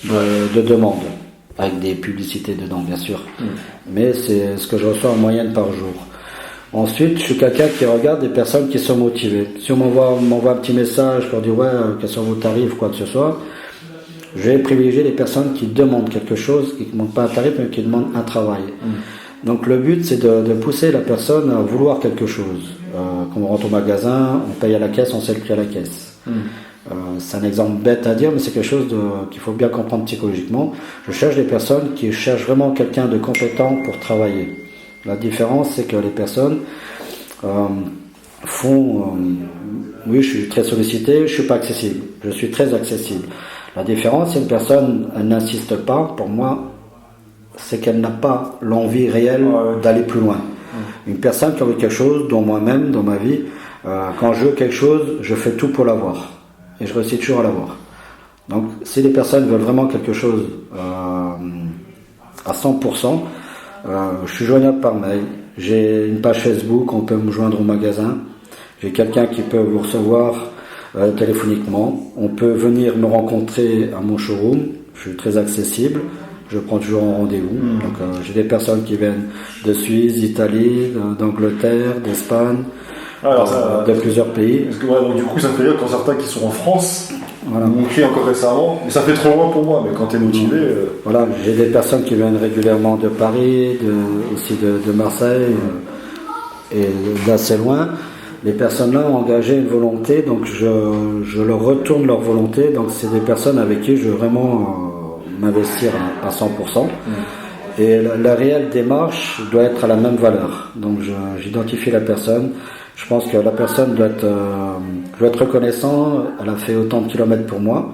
[SPEAKER 3] de demandes, avec des publicités dedans bien sûr. Mais c'est ce que je reçois en moyenne par jour. Ensuite, je suis quelqu'un qui regarde des personnes qui sont motivées. Si on m'envoie un petit message pour dire ouais, quels sont vos tarifs, quoi que ce soit, je vais privilégier les personnes qui demandent quelque chose, qui ne demandent pas un tarif, mais qui demandent un travail. Donc le but, c'est de pousser la personne à vouloir quelque chose. Quand on rentre au magasin, on paye à la caisse, on sait le prix à la caisse. C'est un exemple bête à dire, mais c'est quelque chose qu'il faut bien comprendre psychologiquement. Je cherche des personnes qui cherchent vraiment quelqu'un de compétent pour travailler. La différence, c'est que les personnes oui, je suis très sollicité, je suis pas accessible. Je suis très accessible. La différence, c'est une personne, elle n'insiste pas, pour moi, c'est qu'elle n'a pas l'envie réelle d'aller plus loin. Une personne qui a envie de quelque chose, dont moi-même, dans ma vie, quand je veux quelque chose, je fais tout pour l'avoir. Et je réussis toujours à l'avoir. Donc, si les personnes veulent vraiment quelque chose à 100%, je suis joignable par mail. J'ai une page Facebook, on peut me joindre au magasin. J'ai quelqu'un qui peut vous recevoir téléphoniquement. On peut venir me rencontrer à mon showroom. Je suis très accessible. Je prends toujours un rendez-vous. Donc, j'ai des personnes qui viennent de Suisse, d'Italie, d'Angleterre, d'Espagne, de plusieurs pays.
[SPEAKER 1] Parce que, donc, du coup, ça me fait rire quand certains qui sont en France m'ont écrit encore récemment. Mais ça fait trop loin pour moi, mais quand tu es motivé.
[SPEAKER 3] Voilà, j'ai des personnes qui viennent régulièrement de Paris, aussi de Marseille et d'assez loin. Les personnes-là ont engagé une volonté, donc je leur retourne leur volonté. Donc, c'est des personnes avec qui je veux vraiment m'investir à 100%. Et la réelle démarche doit être à la même valeur. Donc j'identifie la personne. Je pense que la personne doit être reconnaissant. Elle a fait autant de kilomètres pour moi.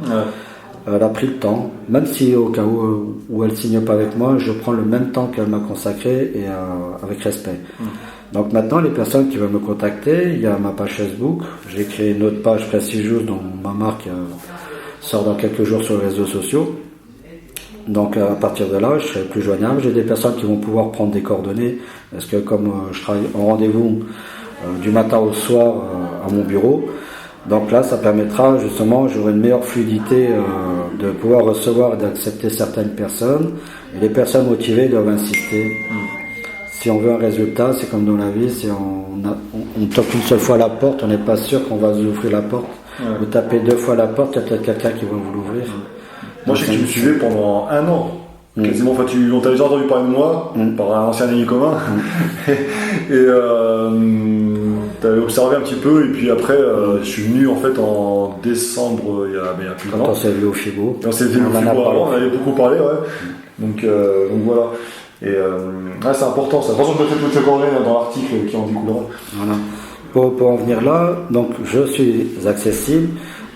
[SPEAKER 3] Elle a pris le temps. Même si au cas où elle signe pas avec moi, je prends le même temps qu'elle m'a consacré et avec respect. Donc maintenant, les personnes qui veulent me contacter, il y a ma page Facebook. J'ai créé une autre page prestigieuse dont ma marque sort dans quelques jours sur les réseaux sociaux. Donc à partir de là, je serai plus joignable. J'ai des personnes qui vont pouvoir prendre des coordonnées, parce que comme je travaille en rendez-vous du matin au soir à mon bureau, donc là ça permettra justement, j'aurai une meilleure fluidité de pouvoir recevoir et d'accepter certaines personnes. Et les personnes motivées doivent insister. Si on veut un résultat, c'est comme dans la vie, si on toque une seule fois la porte, on n'est pas sûr qu'on va vous ouvrir la porte. Vous tapez 2 fois la porte, il y a peut-être quelqu'un qui va vous l'ouvrir.
[SPEAKER 1] Moi, je sais que tu me suivais pendant 1 an. Quasiment, enfin, on t'a déjà entendu parler de moi par un ancien ami commun. Et t'avais observé un petit peu. Et puis après, je suis venu en fait en décembre, il y a plus d'un an.
[SPEAKER 3] Quand on s'est vu au FIBO.
[SPEAKER 1] On s'est vu au FIBO avant, on avait beaucoup parlé, ouais. Donc voilà. Et c'est important ça. De toute façon, je mettrai toutes les coordonnées dans l'article qui en découlera.
[SPEAKER 3] Voilà. Pour en venir là, donc je suis accessible.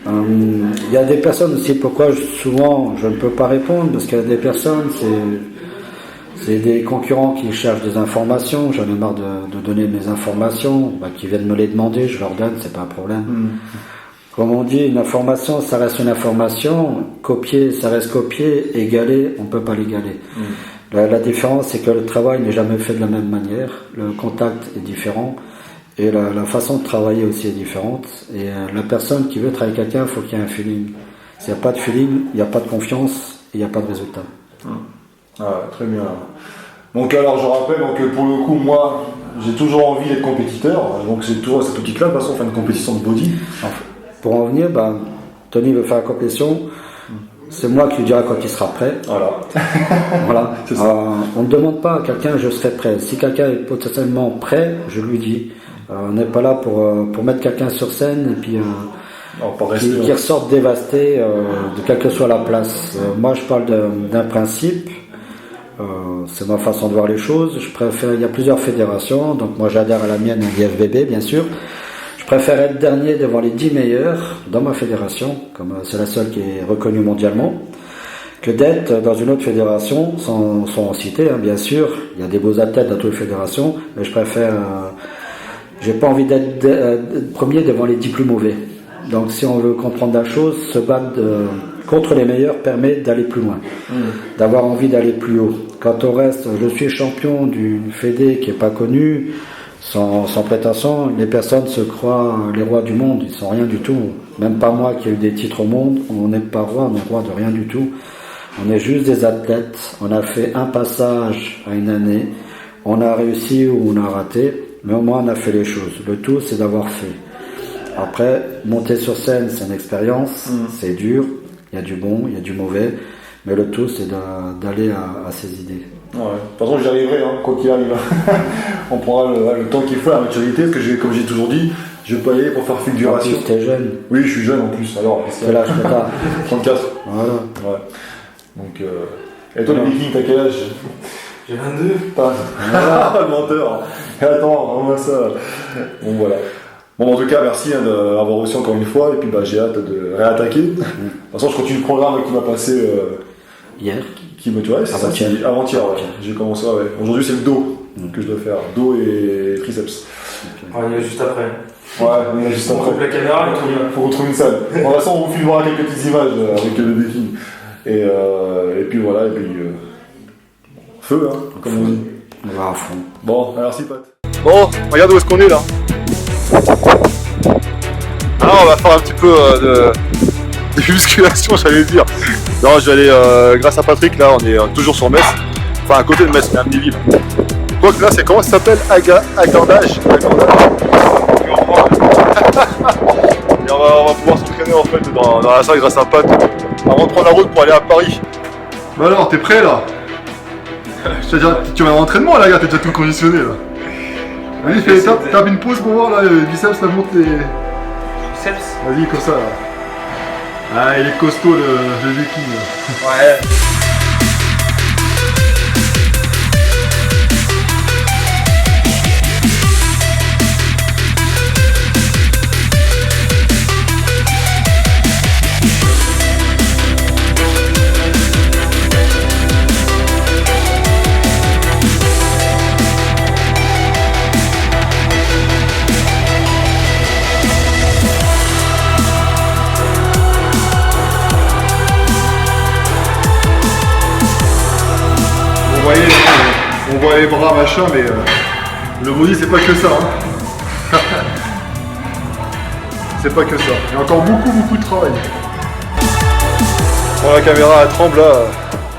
[SPEAKER 3] Il y a des personnes aussi, pourquoi souvent je ne peux pas répondre, parce qu'il y a des personnes, C'est des concurrents qui cherchent des informations, j'en ai marre de donner mes informations, qui viennent me les demander, je leur donne, c'est pas un problème. Comme on dit, une information, ça reste une information, copier, ça reste copier, égaler, on peut pas l'égaler. La différence, c'est que le travail n'est jamais fait de la même manière, le contact est différent, et la façon de travailler aussi est différente, et la personne qui veut travailler avec quelqu'un, il faut qu'il y ait un feeling. S'il n'y a pas de feeling, il n'y a pas de confiance, et il n'y a pas de résultat.
[SPEAKER 1] Ah, très bien. Donc alors je rappelle, pour le coup, moi j'ai toujours envie d'être compétiteur, donc c'est toujours cette petite là, de toute façon on fait une compétition de body.
[SPEAKER 3] Pour en venir, Tony veut faire la compétition, c'est moi qui lui dirai quand il sera prêt. Voilà. On ne demande pas à quelqu'un je serai prêt. Si quelqu'un est potentiellement prêt, je lui dis. On n'est pas là pour mettre quelqu'un sur scène et puis qui ressorte dévasté de quelle que soit la place. Moi je parle d'un principe. C'est ma façon de voir les choses. Il y a plusieurs fédérations, donc moi j'adhère à la mienne, l'IFBB bien sûr. Je préfère être dernier devant les 10 meilleurs dans ma fédération, comme c'est la seule qui est reconnue mondialement, que d'être dans une autre fédération, sans en citer, bien sûr. Il y a des beaux athlètes dans toutes les fédérations, mais je préfère. J'ai pas envie d'être premier devant les 10 plus mauvais. Donc si on veut comprendre la chose, se battre contre les meilleurs permet d'aller plus loin, d'avoir envie d'aller plus haut. Quand on reste, je suis champion d'une fédé qui n'est pas connue, sans prétention, les personnes se croient les rois du monde, ils sont rien du tout. Même pas moi qui ai eu des titres au monde, on n'est pas roi, on est roi de rien du tout. On est juste des athlètes, on a fait un passage à une année, on a réussi ou on a raté, mais au moins on a fait les choses. Le tout c'est d'avoir fait. Après, monter sur scène c'est une expérience, c'est dur, il y a du bon, il y a du mauvais, mais le tout c'est d'aller à ses idées.
[SPEAKER 1] Ouais. De toute façon, j'y arriverai, quoi qu'il arrive. On prendra le temps qu'il faut, la maturité, parce que comme j'ai toujours dit, je vais pas y aller pour faire figuration.
[SPEAKER 3] En plus, t'es jeune.
[SPEAKER 1] Oui, je suis jeune en plus. Alors,
[SPEAKER 3] quel âge t'as
[SPEAKER 1] 34.
[SPEAKER 3] Voilà.
[SPEAKER 1] Ouais. Donc, et toi, les Vikings, t'as quel âge?
[SPEAKER 2] J'ai 22.
[SPEAKER 1] Ah, le menteur. Attends, vraiment ça. Bon, voilà. Bon, en tout cas, merci d'avoir reçu encore une fois, et puis j'ai hâte de réattaquer. De toute façon, je continue le programme qui m'a passé
[SPEAKER 3] hier.
[SPEAKER 1] Qui me tuait, c'est avant-hier. J'ai commencé, Aujourd'hui, c'est le dos que je dois faire. Dos et triceps.
[SPEAKER 2] Okay. Il y a juste après.
[SPEAKER 1] Ouais, il y a juste après.
[SPEAKER 2] On coupe la caméra,
[SPEAKER 1] il faut retrouver une salle. De toute façon, on vous filmera quelques petites images avec le défi. Et puis voilà, et puis. Feu, comme on dit.
[SPEAKER 3] On va à fond.
[SPEAKER 1] Bon, merci, Pat. Bon, regarde où est-ce qu'on est là. Alors, on va faire un petit peu de musculation, j'allais dire. Non, je vais aller, grâce à Patrick, là, on est toujours sur Metz. Enfin, à côté de Metz, mais à Amnéville. Quoique là, c'est comment ça s'appelle? Agandage. Et on va pouvoir s'entraîner en fait dans la salle grâce à Pat avant de prendre la route pour aller à Paris. Bah alors, t'es prêt là? Tu vas à l'entraînement là, gars, t'es déjà tout conditionné là. Vas-y, tape une pause pour voir là, le biceps, ça monte les.
[SPEAKER 2] Biceps?
[SPEAKER 1] Vas-y, comme ça là. Ah, il est costaud le viking.
[SPEAKER 2] Ouais.
[SPEAKER 1] On voit les bras machin, mais le body c'est pas que ça. C'est pas que ça. Il y a encore beaucoup de travail. Bon, la caméra elle tremble là.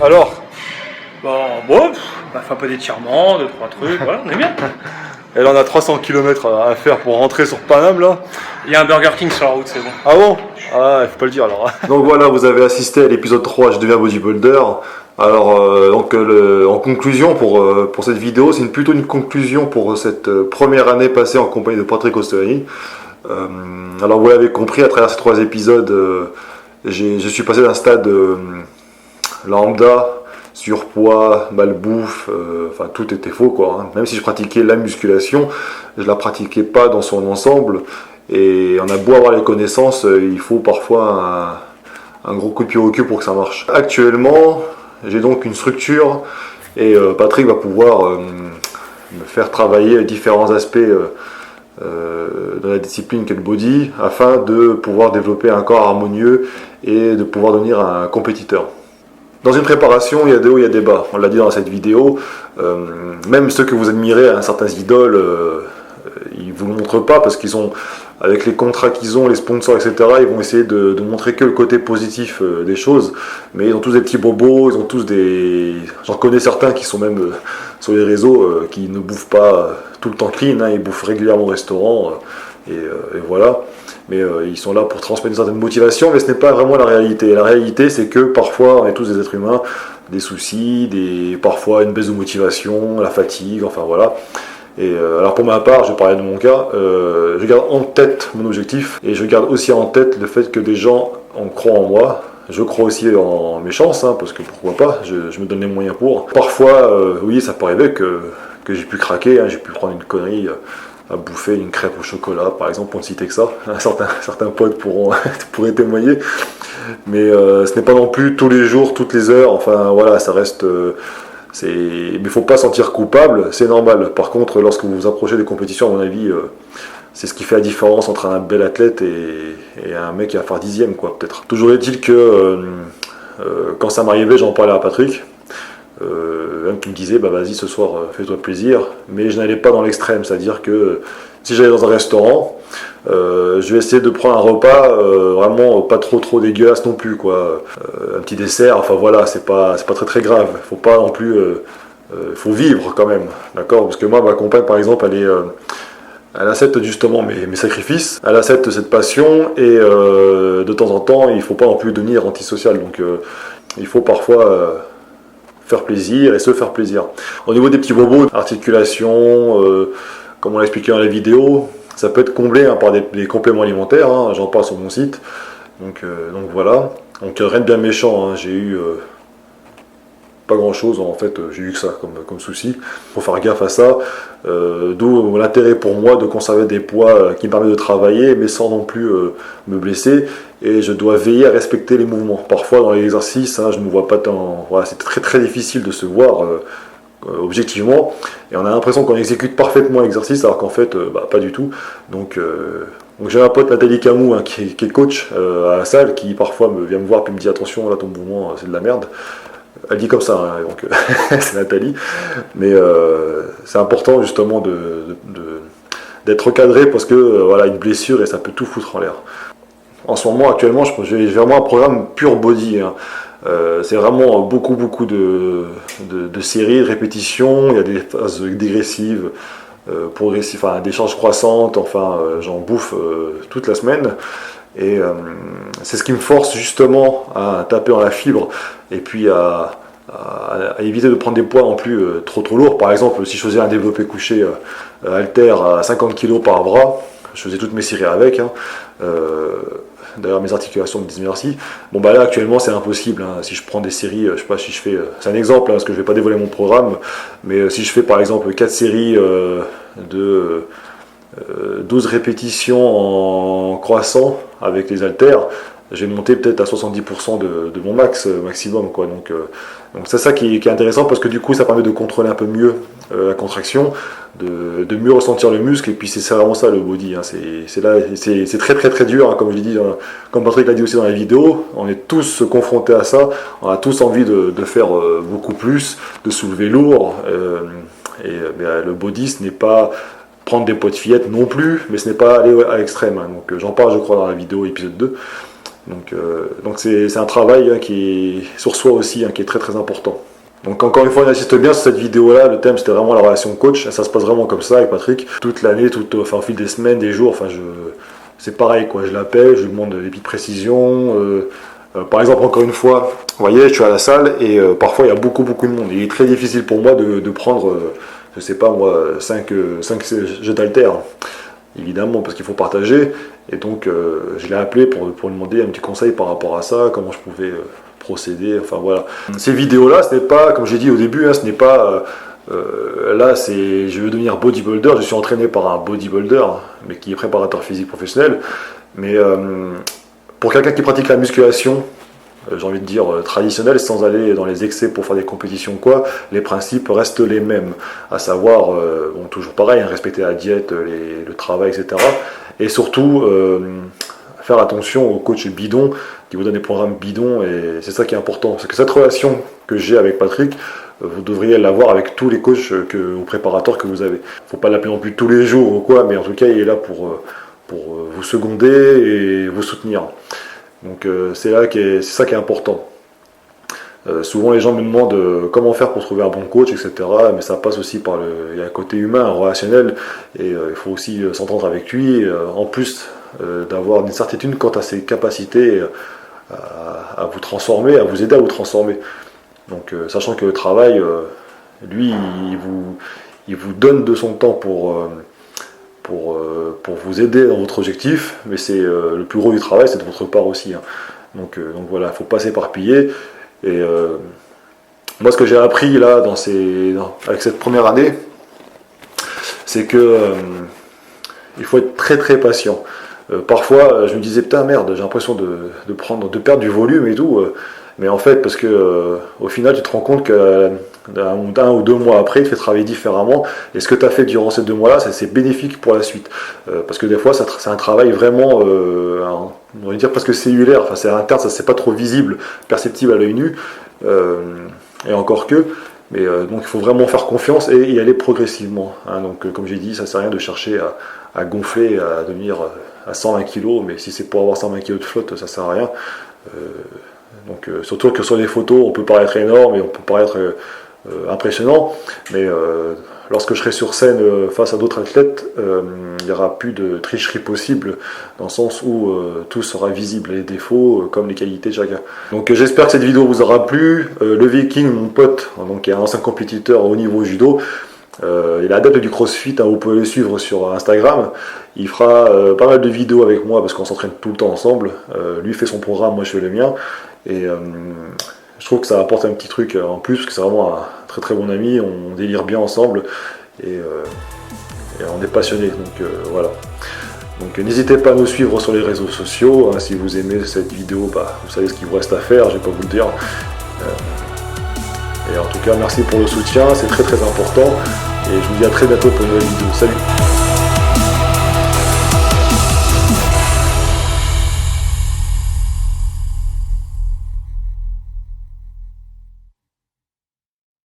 [SPEAKER 1] Alors
[SPEAKER 2] Bon, fait un peu d'étirement, 2-3 trucs, voilà, on est bien.
[SPEAKER 1] Et là on a 300 km à faire pour rentrer sur Paname là.
[SPEAKER 2] Il y a un Burger King sur la route, c'est bon.
[SPEAKER 1] Ah bon? Ah, il faut pas le dire alors. Donc voilà, vous avez assisté à l'épisode 3, je deviens bodybuilder. Alors, en conclusion pour cette vidéo, c'est plutôt une conclusion pour cette première année passée en compagnie de Patrick Ostoiani. Alors vous l'avez compris, à travers ces 3 épisodes, je suis passé d'un stade lambda, surpoids, malbouffe, enfin tout était faux quoi. Même si je pratiquais la musculation, je la pratiquais pas dans son ensemble. Et on a beau avoir les connaissances, il faut parfois un gros coup de pied au cul pour que ça marche. Actuellement, j'ai donc une structure Et Patrick va pouvoir me faire travailler différents aspects de la discipline qu'est le body afin de pouvoir développer un corps harmonieux et de pouvoir devenir un compétiteur. Dans une préparation, il y a des hauts, il y a des bas. On l'a dit dans cette vidéo, même ceux que vous admirez, certains idoles, ils ne vous le montrent pas parce qu'ils ont, avec les contrats qu'ils ont, les sponsors, etc., ils vont essayer de montrer que le côté positif des choses. Mais ils ont tous des petits bobos, ils ont tous des... J'en connais certains qui sont même sur les réseaux, qui ne bouffent pas tout le temps clean, ils bouffent régulièrement au restaurant, et voilà. Mais ils sont là pour transmettre une certaine motivation, mais ce n'est pas vraiment la réalité. La réalité, c'est que parfois, on est tous des êtres humains, des soucis, parfois une baisse de motivation, la fatigue, enfin voilà. Et alors pour ma part, je vais parler de mon cas, je garde en tête mon objectif, et je garde aussi en tête le fait que des gens en croient en moi. Je crois aussi en mes chances, parce que pourquoi pas, je me donne les moyens pour. Parfois, oui, ça peut arriver que j'ai pu craquer, j'ai pu prendre une connerie, à bouffer une crêpe au chocolat, par exemple, pour ne citer que ça. Certains potes pourraient témoigner. Mais ce n'est pas non plus tous les jours, toutes les heures, enfin voilà, ça reste... mais il ne faut pas sentir coupable, c'est normal. Par contre, lorsque vous vous approchez des compétitions, à mon avis, c'est ce qui fait la différence entre un bel athlète et un mec qui va faire 10e, quoi, peut-être. Toujours est-il que quand ça m'arrivait, j'en parlais à Patrick, qui me disait bah vas-y ce soir fais-toi plaisir, mais je n'allais pas dans l'extrême, c'est-à-dire que si j'allais dans un restaurant, je vais essayer de prendre un repas vraiment pas trop dégueulasse non plus, quoi. Un petit dessert, enfin voilà, c'est pas très grave, faut pas non plus, faut vivre quand même, d'accord, parce que moi ma compagne par exemple elle accepte justement mes sacrifices, elle accepte cette passion, et de temps en temps il faut pas non plus devenir antisocial, donc il faut parfois faire plaisir et se faire plaisir. Au niveau des petits bobos, articulation, comme on l'a expliqué dans la vidéo, ça peut être comblé par des compléments alimentaires, j'en parle sur mon site. Donc voilà. Donc rien de bien méchant, j'ai eu pas grand chose en fait, j'ai eu que ça comme souci. Faut faire gaffe à ça, d'où l'intérêt pour moi de conserver des poids qui me permettent de travailler, mais sans non plus me blesser. Et je dois veiller à respecter les mouvements. Parfois dans les exercices, je ne me vois pas tant. Voilà, c'est très difficile de se voir objectivement, et on a l'impression qu'on exécute parfaitement l'exercice, alors qu'en fait, pas du tout. Donc j'ai un pote, Nathalie Camou, qui est coach à la salle, qui parfois vient me voir et me dit attention, là ton mouvement c'est de la merde. Elle dit comme ça, donc c'est Nathalie. Mais c'est important justement d'être recadré, parce que voilà, une blessure et ça peut tout foutre en l'air. En ce moment, actuellement, j'ai vraiment un programme pur body. C'est vraiment beaucoup de séries, de répétitions. Il y a des phases dégressives, progressives, enfin des charges croissantes. Enfin, j'en bouffe toute la semaine. Et c'est ce qui me force justement à taper dans la fibre, et puis à éviter de prendre des poids non plus trop lourds. Par exemple, si je faisais un développé couché halter à 50 kg par bras, je faisais toutes mes séries avec. D'ailleurs, mes articulations me disent merci. Bon, là actuellement c'est impossible. Si je prends des séries, je sais pas si je fais. C'est un exemple, parce que je vais pas dévoiler mon programme, mais si je fais par exemple 4 séries de 12 répétitions en croissant avec les haltères, je vais monter peut-être à 70% de mon maximum, quoi. Donc c'est ça qui est intéressant, parce que du coup ça permet de contrôler un peu mieux la contraction, de mieux ressentir le muscle, et puis c'est vraiment ça le body. C'est très dur, comme je l'ai dit, comme Patrick l'a dit aussi dans la vidéo, on est tous confrontés à ça, on a tous envie de faire beaucoup plus, de soulever lourd, le body ce n'est pas prendre des poids de fillette non plus, mais ce n'est pas aller à l'extrême. Donc j'en parle, je crois, dans la vidéo épisode 2. Donc c'est un travail qui est sur soi aussi, qui est très important. Donc encore une fois, on insiste bien sur cette vidéo-là. Le thème, c'était vraiment la relation coach. Ça se passe vraiment comme ça avec Patrick. Toute l'année, au fil des semaines, des jours, c'est pareil, quoi. Je l'appelle, je lui demande des petites précisions. Par exemple, encore une fois, vous voyez, je suis à la salle, et parfois il y a beaucoup de monde. Il est très difficile pour moi de prendre, je sais pas moi, 5 jeux d'haltères, évidemment, parce qu'il faut partager. Et donc je l'ai appelé pour lui demander un petit conseil par rapport à ça, comment je pouvais procéder, enfin voilà. Ces vidéos-là, ce n'est pas, comme j'ai dit au début, ce n'est pas là, je veux devenir bodybuilder, je suis entraîné par un bodybuilder, mais qui est préparateur physique professionnel. Mais pour quelqu'un qui pratique la musculation, j'ai envie de dire, traditionnelle, sans aller dans les excès pour faire des compétitions ou quoi. Les principes restent les mêmes, à savoir, bon, toujours pareil, hein, respecter la diète, le travail, etc. Et surtout, faire attention aux coachs bidons qui vous donnent des programmes bidons, et c'est ça qui est important. Parce que cette relation que j'ai avec Patrick, vous devriez l'avoir avec tous les coachs ou préparateurs que vous avez. Faut pas l'appeler non plus tous les jours ou quoi, mais en tout cas, il est là pour vous seconder et vous soutenir. Donc c'est ça qui est important. Souvent les gens me demandent comment faire pour trouver un bon coach, etc. Mais ça passe aussi par il y a un côté humain, relationnel, et il faut aussi s'entendre avec lui, en plus d'avoir une certitude quant à ses capacités à vous transformer, à vous aider à vous transformer. Donc sachant que le travail, lui, il vous donne de son temps pour vous aider dans votre objectif, mais c'est le plus gros du travail, c'est de votre part aussi. Hein. Donc voilà, il ne faut pas s'éparpiller. Et moi, ce que j'ai appris là avec cette première année, c'est que il faut être très très patient. Parfois, je me disais putain merde, j'ai l'impression de perdre du volume et tout. Mais en fait, parce que au final, tu te rends compte qu'un ou 2 mois après, il te fait travailler différemment. Et ce que tu as fait durant ces 2 mois-là, c'est bénéfique pour la suite. Parce que des fois, c'est un travail vraiment, on va dire presque cellulaire. Enfin, c'est interne, ça c'est pas trop visible, perceptible à l'œil nu. Et encore que. Mais donc, il faut vraiment faire confiance et y aller progressivement. Hein. Donc, comme j'ai dit, ça sert à rien de chercher à gonfler, à devenir à 120 kg. Mais si c'est pour avoir 120 kg de flotte, ça sert à rien. Donc surtout que sur les photos, on peut paraître énorme et on peut paraître impressionnant, mais lorsque je serai sur scène face à d'autres athlètes, il n'y aura plus de tricherie possible, dans le sens où tout sera visible, les défauts comme les qualités de chacun. Donc j'espère que cette vidéo vous aura plu. Le Viking, mon pote, donc, qui est un ancien compétiteur au niveau judo, il est adepte du crossfit, hein, vous pouvez le suivre sur Instagram. Il fera pas mal de vidéos avec moi parce qu'on s'entraîne tout le temps ensemble. Lui fait son programme, moi je fais le mien. Et je trouve que ça apporte un petit truc en plus, parce que c'est vraiment un très très bon ami, on délire bien ensemble et on est passionnés. Donc voilà. Donc n'hésitez pas à nous suivre sur les réseaux sociaux. Hein, si vous aimez cette vidéo, vous savez ce qu'il vous reste à faire, je vais pas vous le dire. Et en tout cas, merci pour le soutien, c'est très très important. Et je vous dis à très bientôt pour une nouvelle vidéo. Salut!